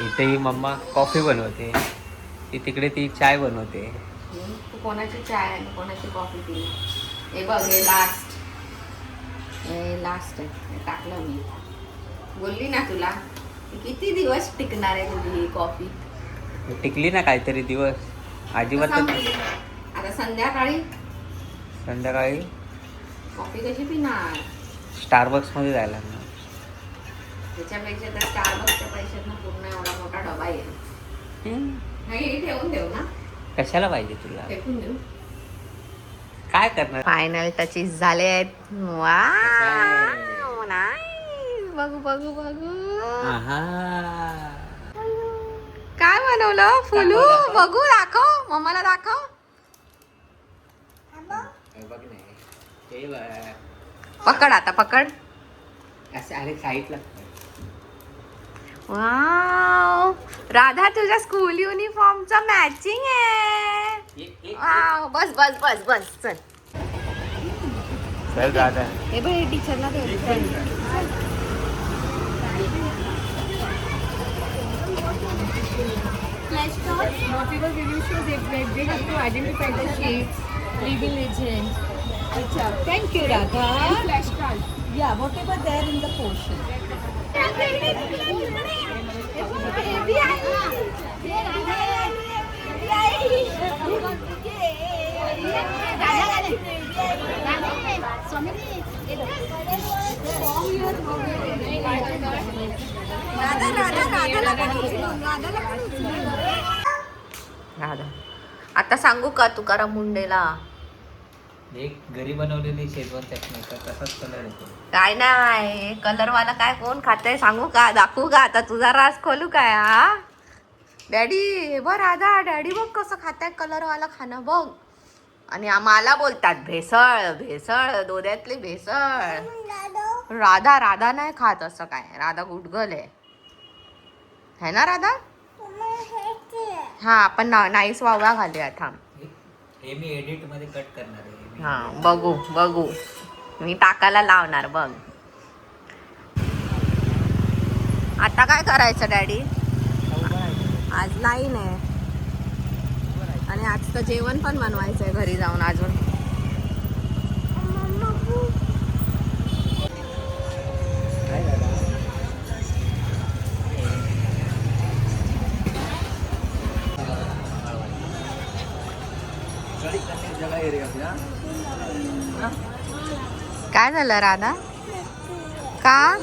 इथे ही mamma coffee बनवते, ती तिकडे ती चाय बनवते. तू कोणाची चाय आणि कोणाची कॉफी पिली? हे बघ, हे लास्ट आहे. हे टाकलं मी. बोलली ना तुला की किती दिवस टिकणार आहे तुझी ही कॉफी. टिकली ना काहीतरी दिवस, अजिबात. संपली. आता संध्याकाळी संध्याकाळी कॉफी कशी पिणार? स्टारबक्स मध्ये जायला ना. त्याच्यापेक्षा तर स्टारबक्सच्या पैशातनं पूर्ण एवढा मोठा डबा येईल. नाही ठेवून देऊ ना? कशाला पाहिजे तुला? फेकून देऊ. काय करणार? फायनल टचेस झाले आहेत. Wow, nice. बघू बघू बघू आहा. काय बनवलं फुलू. दाखव. बघू, दाखव मम्माला, दाखव. हे बघ नाही, हे बघ. पकड आता, पकड. असं अरे साईडला. वाव, राधा तुझ्या स्कूल युनिफॉर्मचं मॅचिंग आहे. वाव, बस बस बस बस, चल. चल दादा. हे बघ, टीचरला दे. Flashcards, whatever we will show, they have to identify the shapes, living legend. Acha, thank you, Radha. Flashcards. Yeah, whatever there in the portion. Radha, आता सांगू का तुकाराम मुंडेला? एक घरी बनवलेली शेजवान चटणी का तसाच कलर येतो. काय नाही, कलरवाला काय कोण खाते सांगू का? दाखवू का आता तुझा रास खोलू काय? हा डॅडी बघ, राधा डॅडी बघ कसं खाताय कलरवाला खाणं बघ. आणि आम्हाला बोलतात भेसळ भेसळ, दोऱ्यातली भेसळ. राधा नाही खात असं काय. राधा गुडगल आहे ना राधा? हा, आपण नाईस वावळा घालूया. थांब, हे मी एडिट मध्ये कट करणार आहे. हा, बघू बघू, मी टाकायला लावणार बघ. आता काय करायचं डॅडी? आज लाईन आहे आणि आज तर जेवण पण बनवायचं आहे घरी जाऊन अजून. काय झालं राधा? का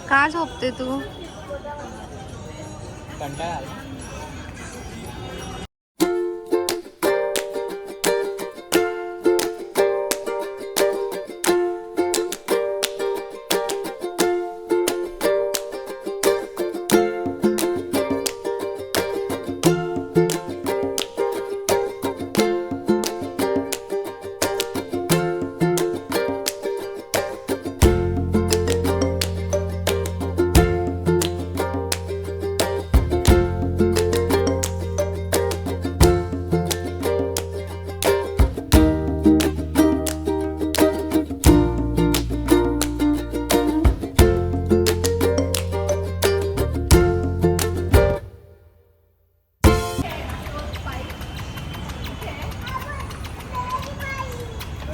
का झोपते तू? कंटाळा आला.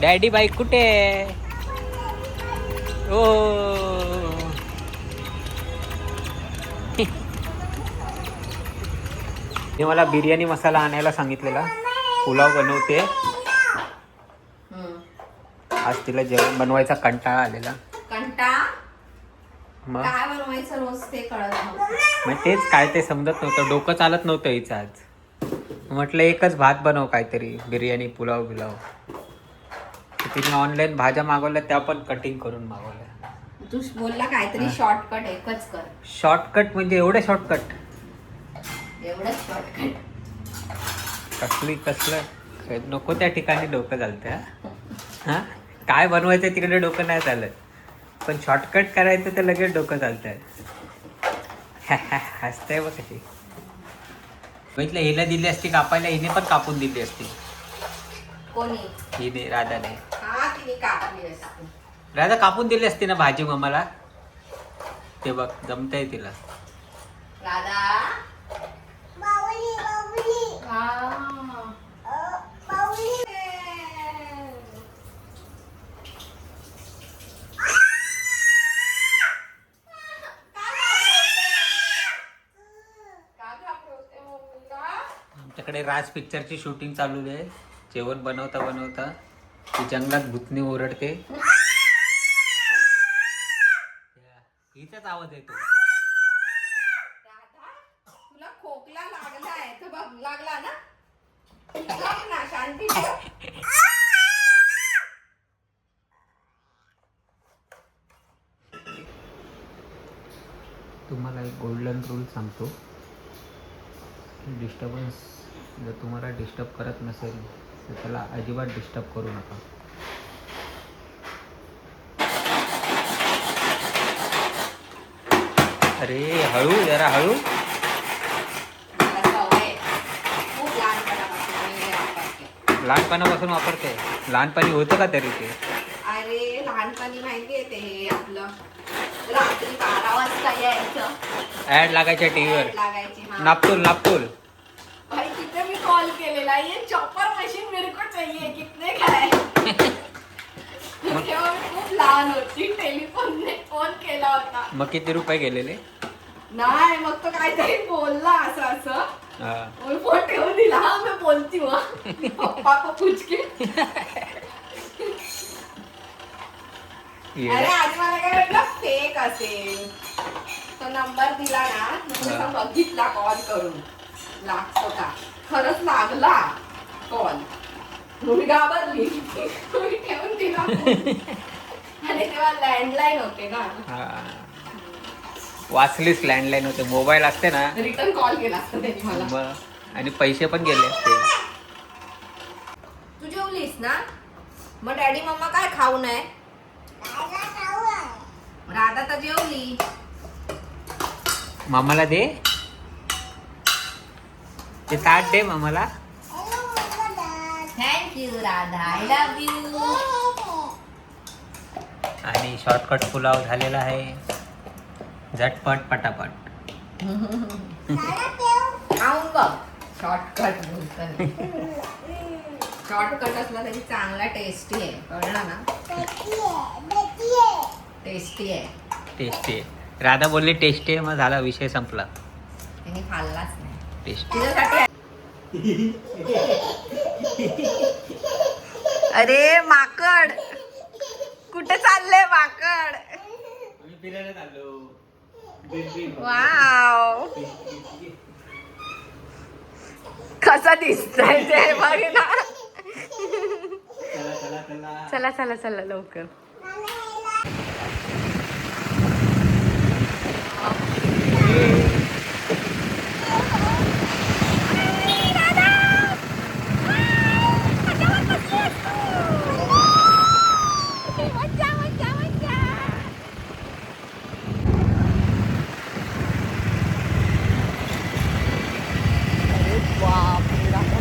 डॅडी बाईक कुठे आहे? ओ मी मला बिर्याणी मसाला आणायला सांगितलेला. पुलाव बनवते आज. तिला जेवण बनवायचा कंटाळा आलेला. मग काय बनवायचं रोज ते कळत नव्हतं. मग तेच काय ते समजत नव्हतं, डोकं चालत नव्हतं हिचं आज. म्हटलं एकच भात बनव, काहीतरी बिर्याणी पुलाव बिलाव. तिने ऑनलाईन भाज्या मागवल्या, त्या पण कटिंग करून मागवल्या. तू बोलला काहीतरी शॉर्टकट एकच कर. शॉर्टकट म्हणजे एवढे शॉर्टकट? एवढंच शॉर्टकट. कसलं नको त्या ठिकाणी डोकं चालतं. हा, काय बनवायचं तिकडे डोकं नाही चालत, पण शॉर्टकट करायचं तर लगेच डोकं चालतंय. हसतंय बघ कशी. म्हटलं हिला दिली असती कापायला, हिने पण कापून दिली असती. कोणी? हिने, राधाने. हा, तिने कापली असती. राधा कापून दिली असती ना भाजी मम्माला. ते बघ जमतंय तिला. राधा आमच्याकडे राज पिक्चरची शूटिंग चालू आहे. जेवण बनवता बनवता ती जंगलात भूतनी ओरडते. हिचाच आवाज येतो. तुला खोकला लागलाय तर बघ लागला ना. बघ ना शांती ठेव. तुम्हाला एक गोल्डन रूल सांगतो. डिस्टर्बन्स जर तुम्हाला डिस्टर्ब करत नसेल तर त्याला अजिबात डिस्टर्ब करू नका. अरे हळू, जरा हळू. मला सवय खूप लहानपणापासून मी हे वापरते. लहानपणापासून वापरते. लहानपणी होतं का तरी ते? अरे लहानपणी माहितीये ते आपलं रात्री 12 वाजता यायचं. ऍड लागायच्या टीव्हीवर. Ad लागायची. हा. नापतोल. भाई तिथे मी कॉल केलेला ये चॉपर मशीन मेरे को चाहिए कितने का है. तेव्हा मी खूप लहान होती. टेलिफोनने फोन केला होता. मग किती रुपये गेलेले? नाही मग तो काहीतरी बोलला असं हा. मी फोन ठेवून दिला. हा मी बोलती हूँ पप्पा को पूछ के. अरे आधी मला काय वाटलं फेक असेल. तो नंबर दिला ना मग बघितला कॉल करून लागतो का. खरंच लागला कॉल. मी घाबरली. मी ठेवून दिला आणि तेव्हा लँडलाईन होते ना. वाचलीच. लँडलाईन होते. मोबाईल असते ना रिटर्न कॉल केला असता त्यांनी मला. मग आणि पैसे पण गेले असते. तू जेवलीस ना. मग डॅडी मम्मा काय खाऊ नये. राधा तर जेवली. मामाला दे. ते ताट दे मामाला. Thank you Radha. I love you. आणि शॉर्टकट पुलाव झालेला आहे. झटपट पटापट. खाऊन बघ. शॉर्टकट शॉर्टकट असला तरी चांगला टेस्टी आहे. कळलं ना. टेस्टी आहे. टेस्टी आहे. राधा बोलली टेस्टी आहे. मग झाला विषय संपला. त्यांनी खाल्लाच नाही. टेस्टी. तुझ्यासाठी. अरे माकड कुठे चाललंय माकड. फिरायला चाललो. वाव कसा दिसतंय ते बघ ना. चला चला चला लवकर.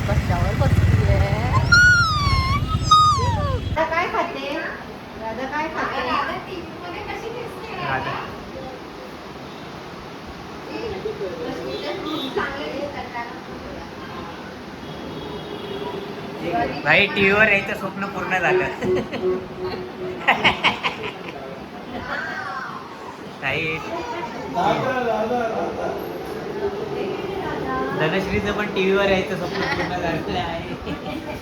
कशावर बसतीये. काय खाते. राधा काय खाते. राधा भाई टीव्हीवर यायचं स्वप्न पूर्ण झालं. काही धनश्रीचं पण टीव्हीवर यायचं स्वप्न पूर्ण झालेलं आहे.